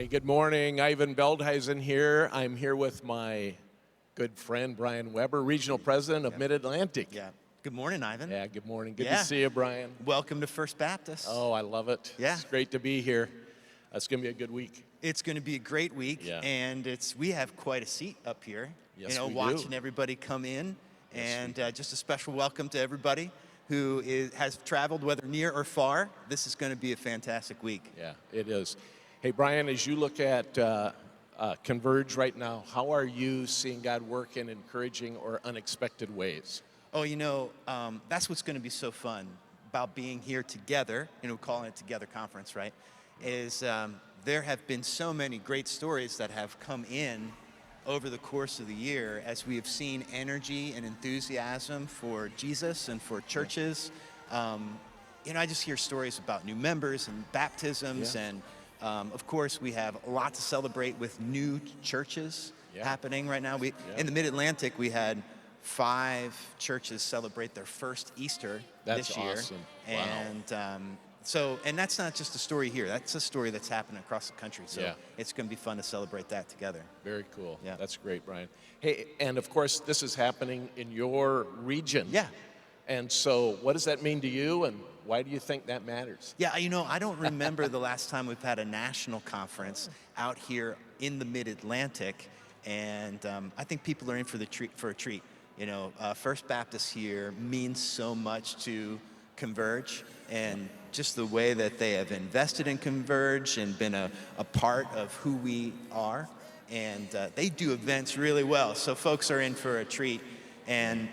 Hey, good morning, Ivan Veldhuizen here. I'm here with my good friend, Brian Weber, Regional President of MidAtlantic. Yeah. Good morning, Ivan. Yeah, good morning. Good to see you, Brian. Welcome to First Baptist. Oh, I love it. Yeah. It's great to be here. It's going to be a good week. It's going to be a great week, and we have quite a seat up here. Yes, we watching do. everybody come in, and just a special welcome to everybody who has traveled, whether near or far. This is going to be a fantastic week. Yeah, it is. Hey, Brian, as you look at Converge right now, how are you seeing God work in encouraging or unexpected ways? Oh, that's what's going to be so fun about being here together, calling it Together Conference, right, is there have been so many great stories that have come in over the course of the year as we have seen energy and enthusiasm for Jesus and for churches. I just hear stories about new members and baptisms, and of course, we have a lot to celebrate with new churches happening right now. In the Mid-Atlantic, we had 5 churches celebrate their first Easter this year. That's awesome. Wow. And that's not just a story here. That's a story that's happening across the country. So it's going to be fun to celebrate that together. Very cool. Yeah. That's great, Brian. Hey, and of course, this is happening in your region. Yeah. And so what does that mean to you, and why do you think that matters? Yeah, I don't remember the last time we've had a national conference out here in the Mid-Atlantic, and I think people are in for a treat. First Baptist here means so much to Converge, and just the way that they have invested in Converge and been a part of who we are, and they do events really well, so folks are in for a treat. And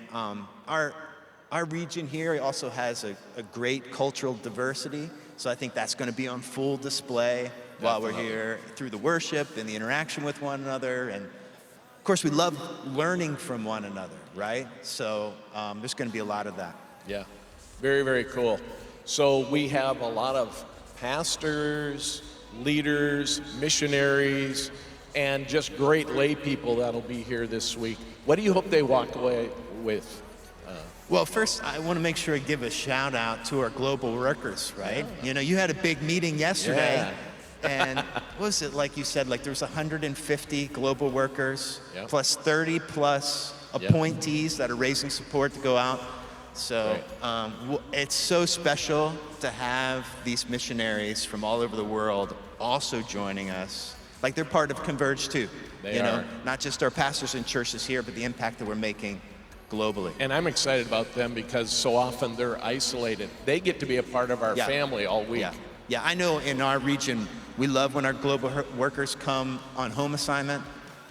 our region here also has a great cultural diversity, so I think that's going to be on full display while we're here through the worship and the interaction with one another. And of course, we love learning from one another, right? So there's going to be a lot of that. Yeah, very, very cool. So we have a lot of pastors, leaders, missionaries, and just great lay people that'll be here this week. What do you hope they walk away with? Well, first, I want to make sure I give a shout out to our global workers, right? Yeah. You had a big meeting yesterday, and what was it like you said, like there was 150 global workers, plus 30 plus appointees that are raising support to go out. So it's so special to have these missionaries from all over the world also joining us. Like they're part of Converge too. They are. Not just our pastors and churches here, but the impact that we're making globally. And I'm excited about them because so often they're isolated. They get to be a part of our family all week. Yeah, I know in our region, we love when our global workers come on home assignment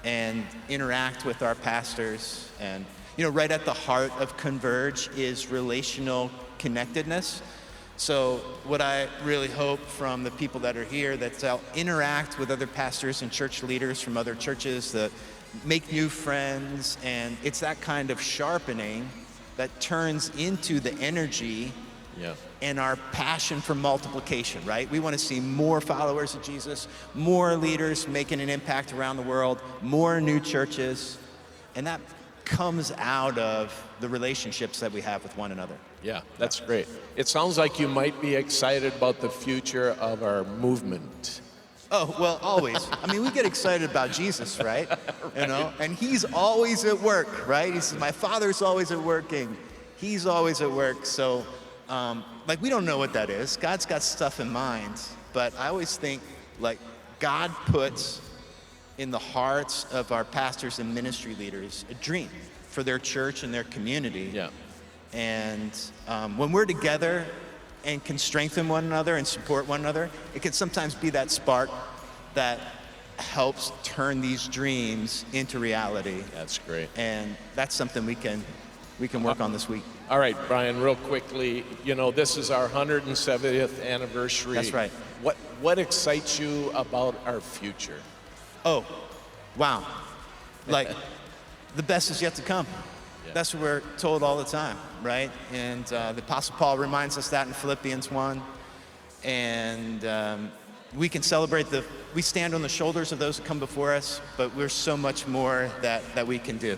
and interact with our pastors. And, right at the heart of Converge is relational connectedness. So what I really hope from the people that are here, that they'll interact with other pastors and church leaders from other churches, that make new friends, and it's that kind of sharpening that turns into the energy and our passion for multiplication, right? We want to see more followers of Jesus, more leaders making an impact around the world, more new churches, and that comes out of the relationships that we have with one another. Yeah, that's great. It sounds like you might be excited about the future of our movement. Oh, well, always. I mean, we get excited about Jesus, right? And he's always at work, right? He says, my Father's always at working. He's always at work. So, we don't know what that is. God's got stuff in mind. But I always think, God puts in the hearts of our pastors and ministry leaders a dream for their church and their community. Yeah. And when we're together and can strengthen one another and support one another, it can sometimes be that spark that helps turn these dreams into reality. That's great. And that's something we can work on this week. All right, Brian, real quickly, this is our 170th anniversary. That's right. What excites you about our future? Oh, wow. The best is yet to come. Yeah. That's what we're told all the time, right? And the Apostle Paul reminds us that in Philippians 1. And we can celebrate we stand on the shoulders of those who come before us, but we're so much more that we can do.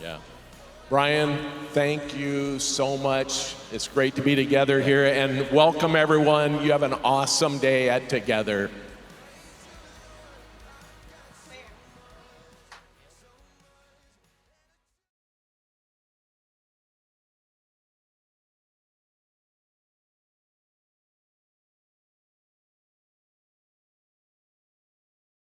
Yeah. Brian, thank you so much. It's great to be together here, and welcome everyone. You have an awesome day at Together.